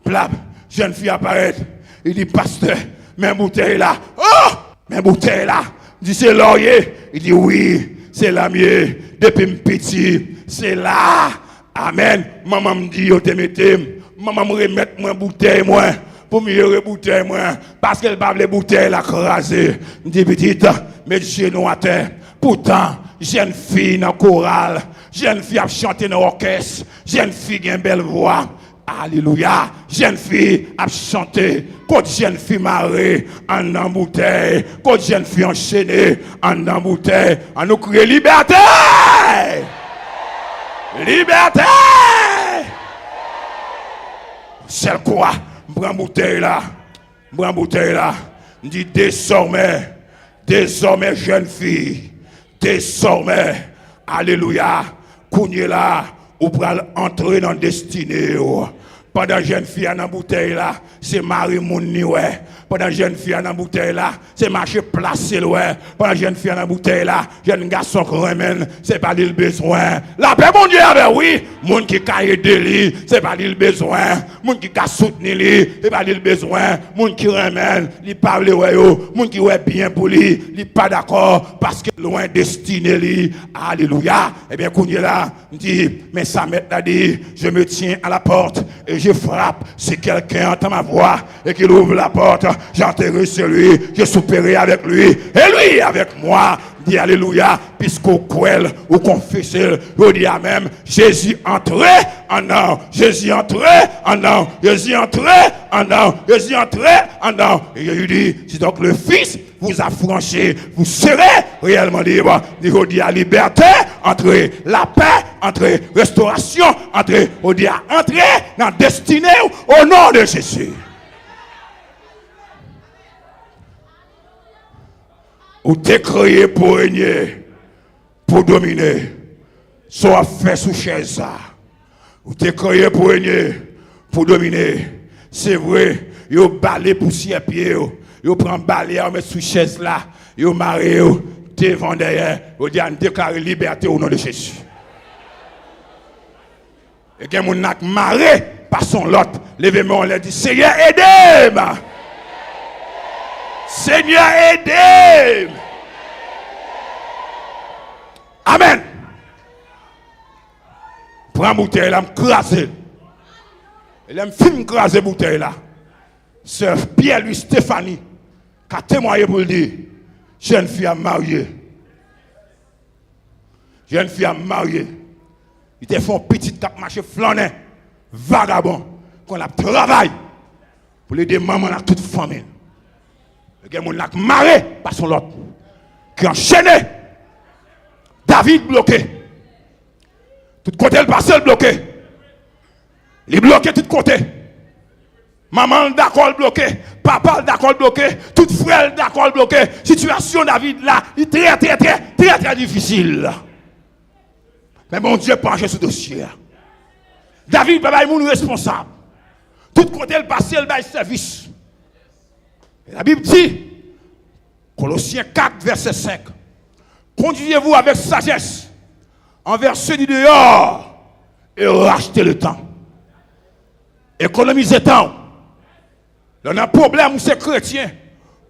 plap, jeune fille apparaît. Il dit pasteur, mais bouteille là. Oh, mais bouteille là. Il dit c'est laurier. Il dit oui. C'est la mienne, depuis petit, c'est là. Amen. Maman me dit, yo te mettez, maman me remet moi bouteille, moi, pour me bouteille, moi, parce qu'elle parle les bouteilles, la crasée. Je dis, petite, mets le genou à terre. Pourtant, jeune fille dans le choral, jeune fille a chanté dans l'orchestre, jeune fille qui a une belle voix. Alléluia. Jeune fille a chanté. Quand jeune fille marée en bouteille. Quand jeune fille enchaînée en bouteille. On nous crie liberté. Liberté. C'est quoi? Prends bouteille là. Prends bouteille là. Dit désormais jeune fille. Désormais. Alléluia. Kounye là. Ou pour entrer dans la destinée. Pendant jeune fille dans la bouteille là, c'est Marie Mouni, ouais. Pendant jeune fille dans la bouteille là, c'est marché placé, ouais. Pendant jeune fille dans la bouteille là, jeune garçon qui remène, c'est pas lui le besoin. La paix, mon Dieu, oui. Moun qui a aidé lui, c'est pas lui le besoin. Moun qui a soutenu lui, c'est pas lui le besoin. Moun qui remène, il parle, ouais, moun qui ouais bien pour lui, il pas d'accord parce que loin destiné lui. Alléluia. Eh bien, qu'on est là, dit, mais ça m'a dit, je me tiens à la porte et je frappe. Si quelqu'un entend ma voix et qu'il ouvre la porte, j'entrerai sur lui, je souperai avec lui et lui avec moi. Dit alléluia, puisqu'au quel ou confessez, vous dit à même, Jésus entré en non, Jésus entré en non, Jésus entré en non, Jésus entré en non. Et il dit, si donc le Fils vous a franchi, vous serez réellement libre. Il dit à liberté, entrez, la paix, entrez, restauration, entrez, on dit à entrer dans la destinée au nom de Jésus. Ou t'es créé pour régner, pour dominer. Soit fait sous chaise ça. Ou t'es créé pour régner, pour dominer. C'est vrai, yo balé poussière pied, yo prend balé, on met sous chaise là, yo maré devant derrière, yo dit on déclare liberté au nom de Jésus. Et que mon nak maré par son lot, levez-moi, on leur dit Seigneur aidez-moi. Seigneur aidez-moi. Amen. Prends la bouteille là, m'craser. Et là, m'filme craser bouteille là. Sœur Pierre-Louis Stéphanie, qui a témoigné pour le dire, jeune fille à marier. Jeune fille à marier. Il te fait un petit cap marché flané, vagabond, qu'on a travaillé pour aider maman à toute famille. Le gars a marré par son lot, qui a enchaîné. David bloqué. Tout côté le passé bloqué. Il est bloqué tout côté. Maman d'accord bloqué, papa d'accord bloqué, tout frère d'accord bloqué. Situation David là, il est très difficile. Mais mon Dieu penche sur le dossier. David, papa, il est responsable. Tout côté le passé, le bail service. Et la Bible dit, Colossiens 4, verset 5, conduisez-vous avec sagesse envers ceux du dehors et rachetez le temps. Économisez le temps. On a un problème où c'est chrétien.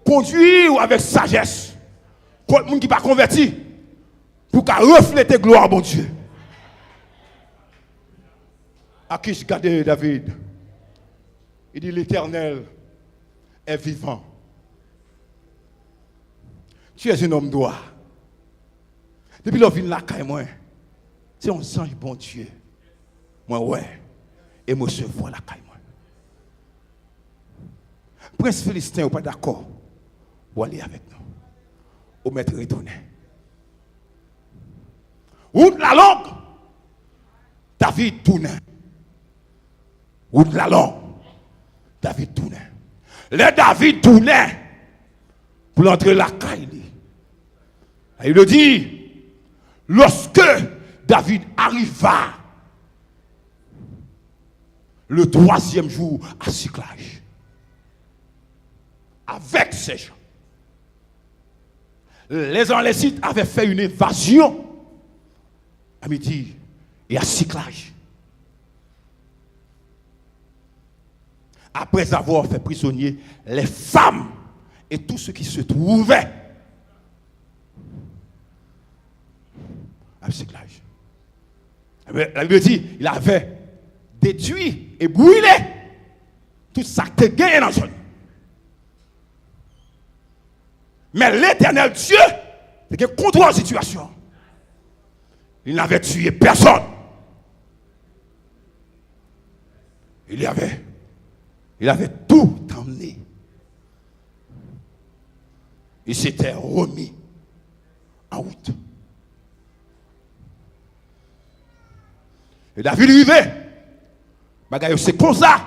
Conduire avec sagesse. Contre les gens qui ne sont pas convertis. Pour qu'à refléter gloire à mon Dieu. À qui je garde David? Il dit l'Éternel est vivant. Tu es un homme droit. Depuis l'on vient là, c'est un sang bon Dieu. Moi, ouais. Et moi, je vois la caille. Prince Philistin, vous pas d'accord? Vous allez avec nous. Au maître retourné. Route la langue. David tourne. Route la langue. David tourne. Le David tourne pour entrer la caille. Il le dit, lorsque David arriva le 3e jour à Cyclage, avec ces gens, les Amlécites avaient fait une invasion à midi et à Cyclage. Après avoir fait prisonnier les femmes et tout ce qui se trouvait à Cyclage. La Bible dit, il avait détruit et brûlé tout ça qui était gagné dans la zone. Mais l'Éternel Dieu, qui contrôle la situation, il n'avait tué personne. Il avait tout emmené. Il s'était remis en route. Et David vivait. C'est comme ça.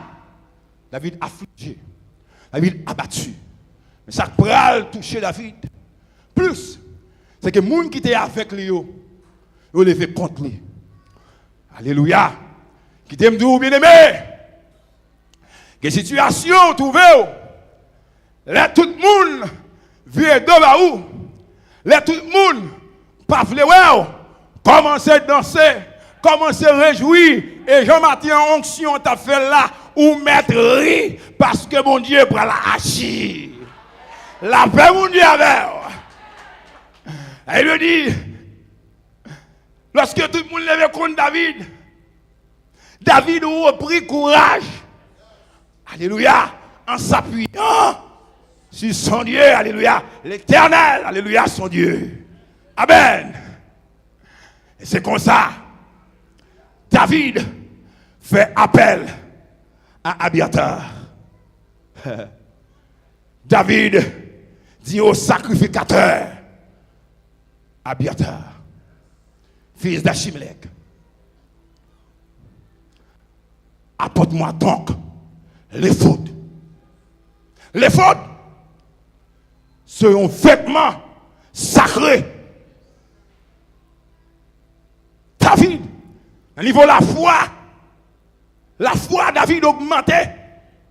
David affligé. David abattu. Mais ça pral toucher David. Plus, c'est que les gens qui étaient avec lui, ils ont levé contre lui. Alléluia. Qui t'aime tout bien aimé. Que situation trouvée. Là tout le monde vient de où. Là tout le monde pas vle commencer à danser, commencer à réjouir. Et Jean-Martin en onction t'a fait là ou mettre rire parce que mon Dieu prend la agir. La paix, mon Dieu, avec. Il me dit, lorsque tout le monde levait contre David, David a repris courage. Alléluia. En s'appuyant sur son Dieu. Alléluia. L'Éternel. Alléluia, son Dieu. Amen. Et c'est comme ça. David fait appel à Abiathar. David dit au sacrificateur Abiathar, fils d'Achimélec, apporte-moi donc l'éphod. L'éphod, c'est un vêtement sacré. David, au niveau de la foi David augmentait.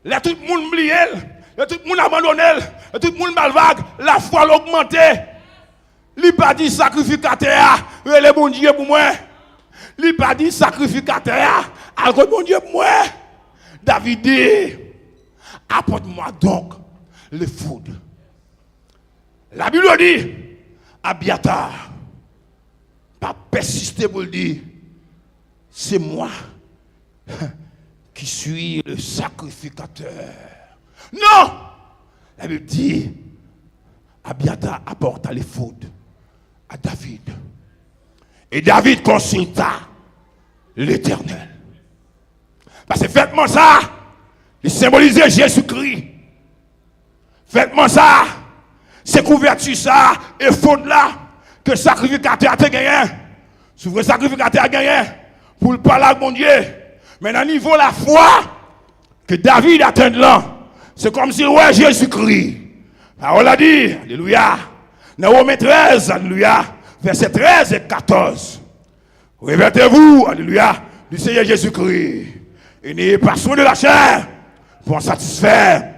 Là, tout le monde oubliait, là, tout le monde abandonnait, là, tout le monde malvague, la foi l'augmentait. Il n'a pas dit sacrificateur, le bon Dieu pour moi. Il n'a pas dit sacrificateur, le bon Dieu pour moi. David dit, apporte-moi donc le foudre. La Bible dit, Abiatar, pas persister pour le dire, c'est moi qui suis le sacrificateur. Non! La Bible dit, Abiatar apporta les foudres à David. Et David consulta l'Éternel. Parce que faites-moi ça, il symbolisait Jésus-Christ. Faites-moi ça, c'est couverture ça, et faute là, que le sacrificateur a gagné. Si le sacrificateur a gagné, pour le parler avec mon Dieu. Mais dans le niveau de la foi, que David atteint là, c'est comme s'il voyait Jésus-Christ. Parole a dit, alléluia, dans Romains 13, alléluia, versets 13 et 14. Révérez-vous, alléluia, du Seigneur Jésus-Christ. Et n'ayez pas soin de la chair pour en satisfaire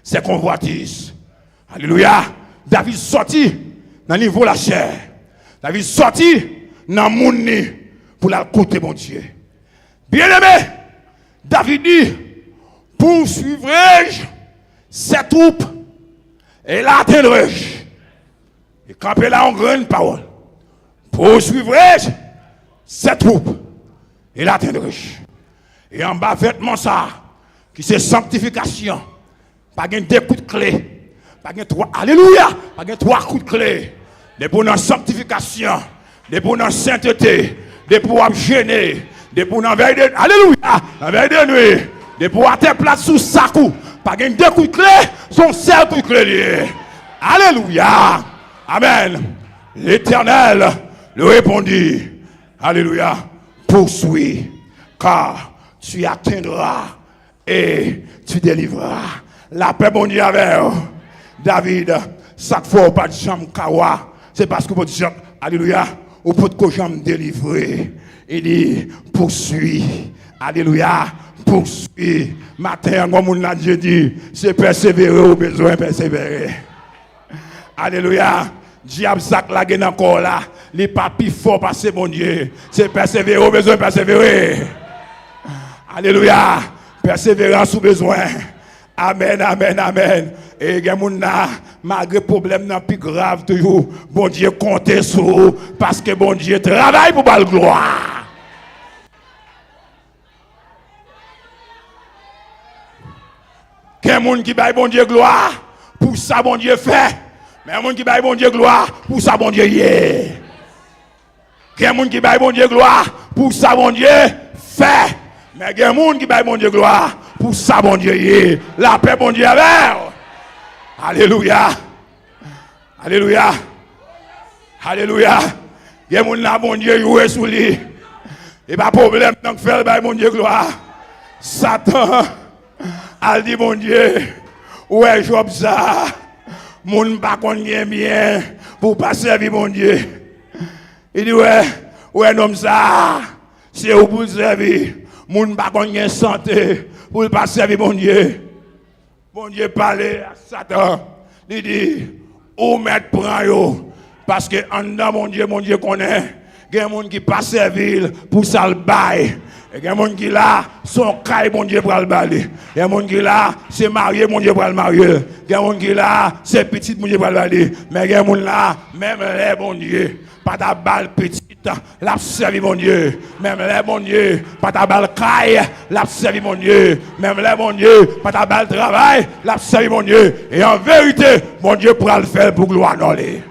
ses convoitises. Alléluia. David sorti dans le niveau de la chair. David sorti dans le monde pour la côté mon Dieu. Bien-aimé, David dit, poursuivrai-je ces troupes et l'atteindrai-je. Et campez là en grande parole. Poursuivrai-je ces troupes et l'atteindrai-je. Et en bas, vêtement ça, qui c'est sanctification. Pas de deux coups de clé. Pas de trois, alléluia, pas de trois coups de clé. Des pour dans sanctification, des pour dans sainteté, des pour gêner, des pour dans veille de, alléluia, la veille de nuit, des pour à tes place sous sa cou. Pas de deux coups de clé, son seul coup de clé. Alléluia, amen. L'Éternel lui répondit, alléluia, poursuis, car tu atteindras et tu délivreras. La paix, mon Dieu, avec David, chaque fois, pas de chambre, kawa, c'est parce que votre chambre, alléluia, au pot de jambe délivré. Il dit, poursuis, alléluia, poursuis. Matin, comme on a dit, c'est persévérer au besoin persévérer. Alléluia. Diable sac la gaine encore là. Les papis fort passer, mon Dieu. C'est persévérer au besoin persévérer. Alléluia. Persévérance sous besoin. Amen, amen, amen. Et malgré problème plus grave toujours, bon Dieu compte sur parce que bon Dieu travaille pour la gloire. Quel monde qui baille bon Dieu gloire, pour ça bon Dieu fait. Mais un monde qui baille bon Dieu gloire, pour ça bon Dieu y est. Quel monde qui baille bon Dieu gloire, pour ça bon Dieu fait. Mais il y a des gens qui baillent mon Dieu gloire. Pour ça, mon Dieu, la paix, mon Dieu, avec. Alléluia. Alléluia. Alléluia. Il y a des gens qui mon Dieu, jouer sous lui. Et pas de problème, donc faire mon Dieu, gloire. Satan, a dit, mon Dieu, ouais, Job ça. Mon pas qu'on bien pour pas servir mon Dieu. Il dit, ouais, non, ça, c'est où pour servir. Moun pa konyen santé pour le passer avec mon Dieu. Mon Dieu parlait à Satan. Il dit, où mettre prend yo? Parce que en dedans mon Dieu connaît. Il y a des gens qui passent à la ville pour ça le bail. Il y a des gens qui là, son caille, mon Dieu pour le bailler. Il y a des gens qui là, c'est marié, mon Dieu pour le marier. Il y a des gens qui là, c'est petit, mon Dieu pour le bailler. Mais il y a des gens là, même les bon Dieu, pas ta balle petite. L'a servi mon Dieu, même les mon Dieu, pas ta balle caille, l'a servi mon Dieu, même les mon Dieu, pas ta balle travail, l'a servi mon Dieu. Et en vérité, mon Dieu pourra le faire pour gloire dans les.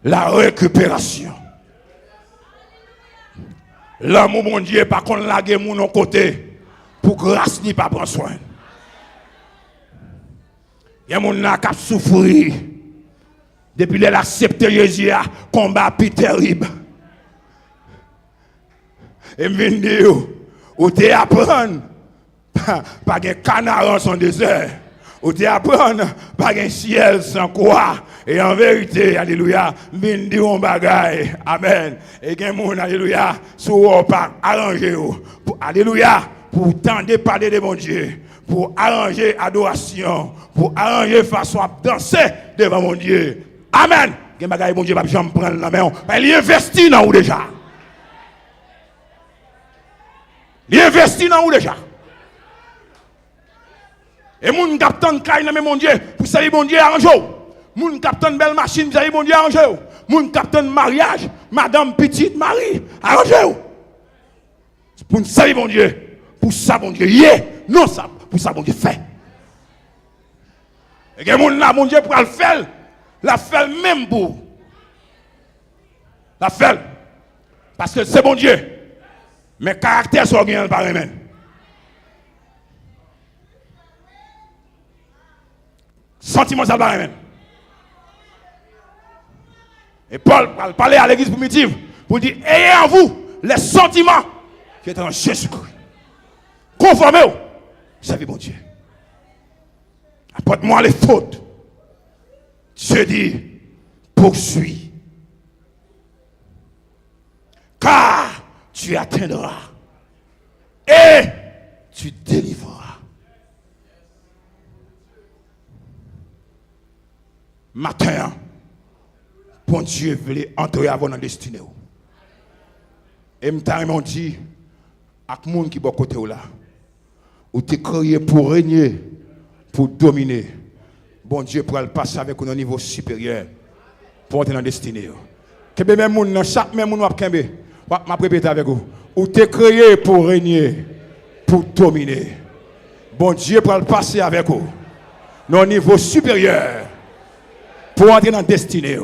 La récupération. L'amour, mon Dieu, par contre, la guerre, mon côté, pour grâce, ni pas prendre soin. Il y a des gens qui ont souffert depuis qu'il a accepté Jésus, combat plus terrible. Et je viens dire, où tu apprends Pas de canard en son désert. Ou tu apprends pas de ciel sans quoi. Et en vérité, alléluia, vin di on bagay. Amen. Et gen moun, alléluia, sou ou pas arranger ou. Alléluia, pour tendre parler de mon Dieu. Pour arranger adoration. Pour arranger façon à danser devant mon Dieu. Amen. Gen bagay mon Dieu va jamais prendre la main. Il investit dans ou déjà. Il investit dans ou déjà. Et moun capitaine kay nan mon Dieu, pour ça mon Dieu arrange. Moun capitaine belle machine, ça mon Dieu arrange. Moun capitaine mariage, madame petite Marie, arrange. Pour ça mon Dieu, pour ça mon Dieu, non ça, pour ça mon Dieu fait. Et que moun là mon Dieu pour le faire, la faire même pour. La faire parce que c'est mon Dieu. Mais caractère soit bien par même. Sentiment ça va même. Et Paul parlait à l'église primitive pour dire ayez en vous les sentiments qui sont en Jésus-Christ. Conformez-vous. Servez mon Dieu. Apporte-moi les fautes. Dieu dit poursuis. Car tu atteindras et tu délivreras. Matin, bon Dieu voulait entrer avant dans la destinée. Et m'ont dit, à tout qui est à côté là, ou t'es créé pour régner, pour dominer. Bon Dieu pour le passer avec un niveau supérieur, pour entrer dans la destinée. Que même moun, chaque même moun kembe, m'a répéter avec vous. Ou t'es créé pour régner, pour dominer. Bon Dieu pour le passer avec vous, dans un niveau supérieur. Pour entrer dans la destinée.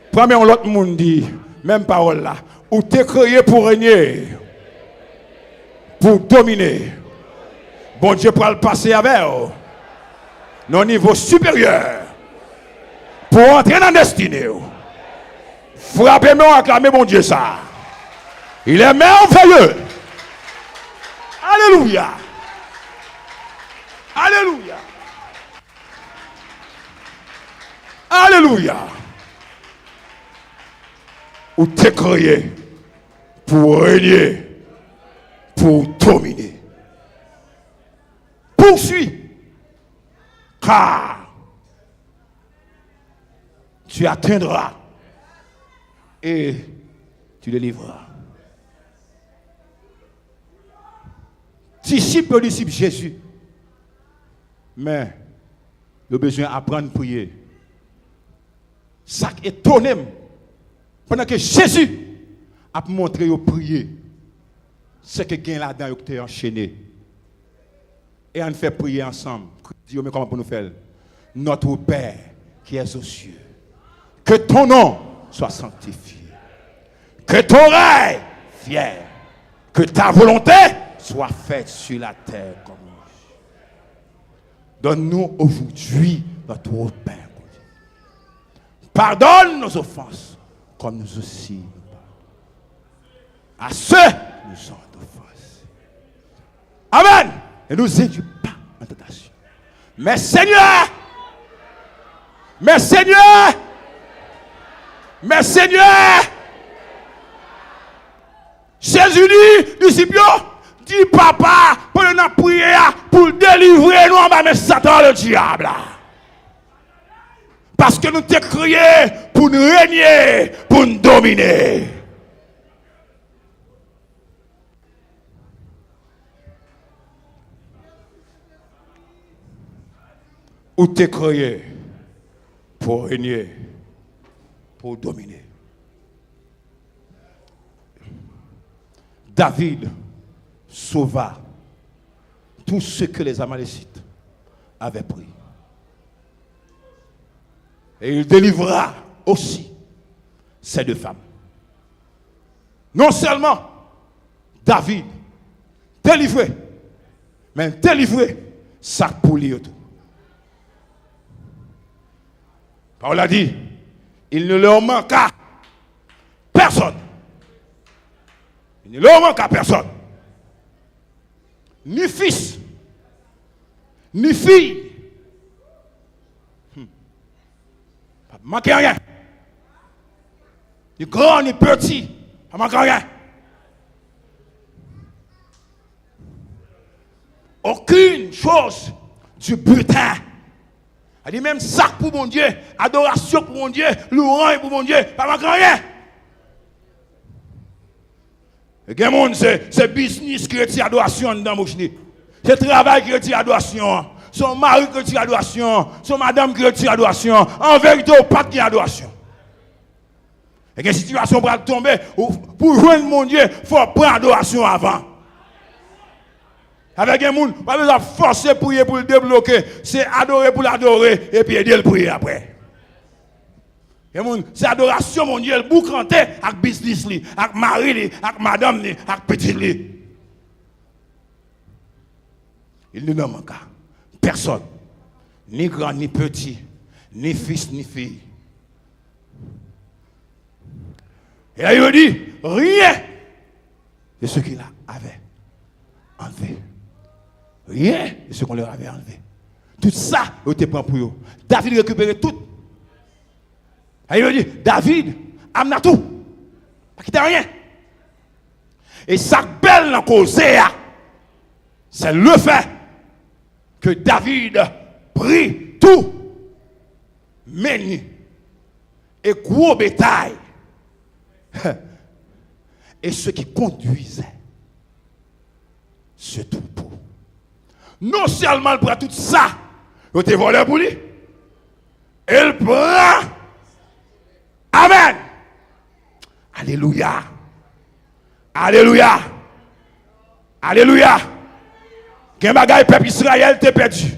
Premier l'autre monde dit, même parole là, ou t'es créé pour régner, pour dominer. Bon Dieu pour le passer avec vous, dans un niveau supérieur, pour entrer dans la destinée. Frappez-moi, acclamez mon Dieu ça. Il est merveilleux. Alléluia. Alléluia. Alléluia. Ou t'es créé pour régner, pour dominer. Poursuis. Car tu atteindras et tu délivreras. Disciple Jésus. Mais le besoin d'apprendre à prier. Ça étonne pendant que Jésus a montré au prier, c'est que quelqu'un là-dedans qui est enchaîné. Et on fait prier ensemble. Dieu, mais comment pour nous faire? Notre Père qui est aux cieux, que ton nom soit sanctifié, que ton règne vienne, que ta volonté soit faite sur la terre comme au ciel. Donne-nous aujourd'hui notre Père. Pardonne nos offenses, comme nous aussi à ceux qui nous ont offensés. Amen. Et nous aidions pas en tentation. Mais Seigneur, Jésus dit, disciples, dit papa, pour nous prier, pour délivrer nous en bas de Satan le diable. Parce que nous t'es créés pour nous régner, pour nous dominer. Ou t'es créé pour régner, pour dominer. David sauva tout ce que les Amalécites avaient pris. Et il délivra aussi ces deux femmes. Non seulement David délivré, mais délivré ça pour lui tout. Paul a dit, il ne leur manque à personne. Il ne leur manque à personne. ni fils, ni fille. Pas manquer rien. Ni grand, ni petit. Pas manquer rien. Aucune chose du butin. Elle dit même sac pour mon Dieu, adoration pour mon Dieu, louange pour mon Dieu, pas manquer rien. Et il y a des gens, c'est business qui retire adoration dans mon chini. C'est travail qui retire adoration. Son mari qui retire adoration. Son madame qui retire adoration. En vérité, au pas de adoration. Et que situation pour tomber, pour joindre mon Dieu, il faut prendre adoration avant. Avec un monde, pas besoin de forcer pour prier pour le débloquer. C'est adorer pour l'adorer et puis aider le prier après. C'est adoration, mon Dieu, le boucanté avec business, avec mari, avec madame, avec petit. Il ne manque personne, ni grand, ni petit, ni fils, ni fille. Et là, il dit, rien de ce qu'il avait enlevé. Rien de ce qu'on leur avait enlevé. Tout ça, il était pris pour eux. David récupérait tout. Et il dit, David, amena tout. Pas quitter rien. Et ça belle dans cause, c'est le fait que David prit tout, menu et gros bétail. Et ce qui conduisait ce troupeau. Non seulement il prend tout ça, il te volé pour lui. Il prend. Amen. Alléluia. Alléluia. Alléluia. Quel bagage peuple Israël t'es perdu.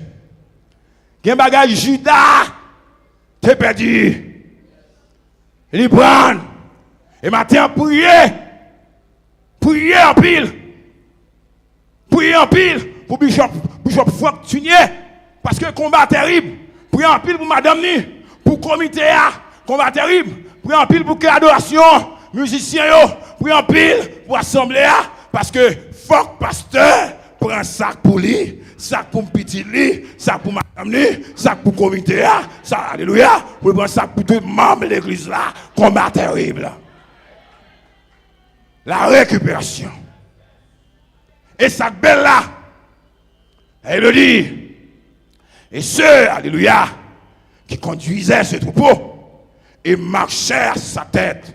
Quel bagage Judas t'es perdu. Il prend. Et maintenant, priez. Priez en pile. Priez en pile pour Bishop Franck Tunier. Parce que combat terrible. Priez en pile pour Madame Ni. Pour comité A. Combat terrible. Priez en pile pour que adoration. Musiciens, priez en pile pour assemblée A. Parce que Franck Pasteur prend un sac pour lui. Sac pour petit lui. Sac pour Madame Ni. Sac pour comité A. Ça, alléluia. Pour prendre un sac pour tout le membre de l'église là. Combat terrible. La récupération. Et ça belle là. Elle le dit. Et ceux, alléluia, qui conduisaient ce troupeau et marchaient à sa tête,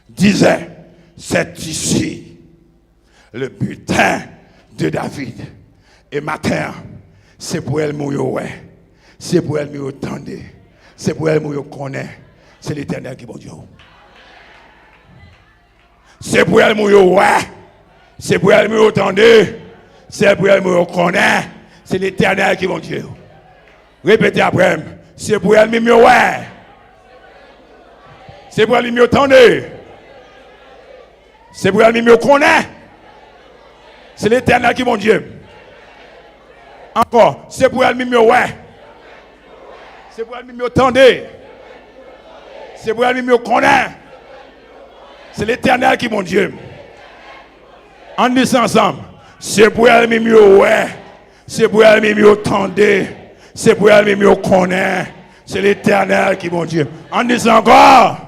disaient, c'est ici le butin de David. Et matin, c'est pour elle mourir, ouais. C'est pour elle mourir tendez. C'est pour elle mourir connaît. C'est l'Éternel qui est bon Dieu. C'est pour elle mourir, ouais. C'est pour elle mourir tendez. C'est pour elle mourir connaît. C'est l'Éternel qui est bon Dieu. Répétez après. C'est pour elle mourir, ouais. C'est pour elle mourir tendez. C'est pour elle mourir connaît. C'est l'Éternel qui est bon Dieu. Encore. C'est pour elle mourir, ouais. C'est pour elle mourir tendez. C'est pour elle mourir connaît. C'est l'Éternel qui est mon Dieu. On dit ça ensemble. C'est pour elle mieux ouais. C'est pour elle mieux tendez. C'est pour elle mieux connaît. C'est l'Éternel qui est mon Dieu. On dit ça encore.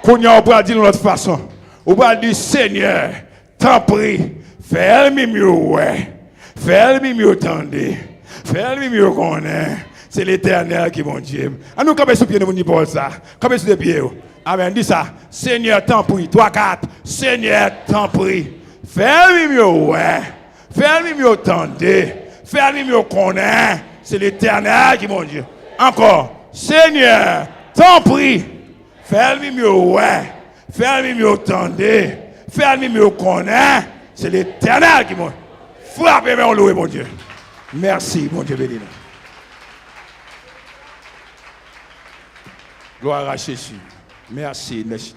Qu'on y a, on peut dire de l'autre façon. On peut dire Seigneur, t'en prie, fais-le mieux ouais. Fais-le mieux tendez. Fais-le mieux connaît. C'est l'Éternel qui est mon Dieu. À nous, comme sous pied, nous disons pas ça. Comme sous les pieds. Amen. Dis ça. Seigneur, t'en prie. 3, 4. Seigneur, t'en prie. Fais-le mieux, ouais. Fais-le mieux tendez. Fais-le mieux connaît. C'est l'Éternel qui est mon Dieu. Encore. Seigneur, t'en prie. Fais-le mieux, ouais. Fais-le mieux tendez. Fais-le mieux connaît. C'est l'Éternel qui est mon Dieu. Frappez, mais on loue, mon Dieu. Merci, mon Dieu béni. Gloire à Jésus. Merci, merci.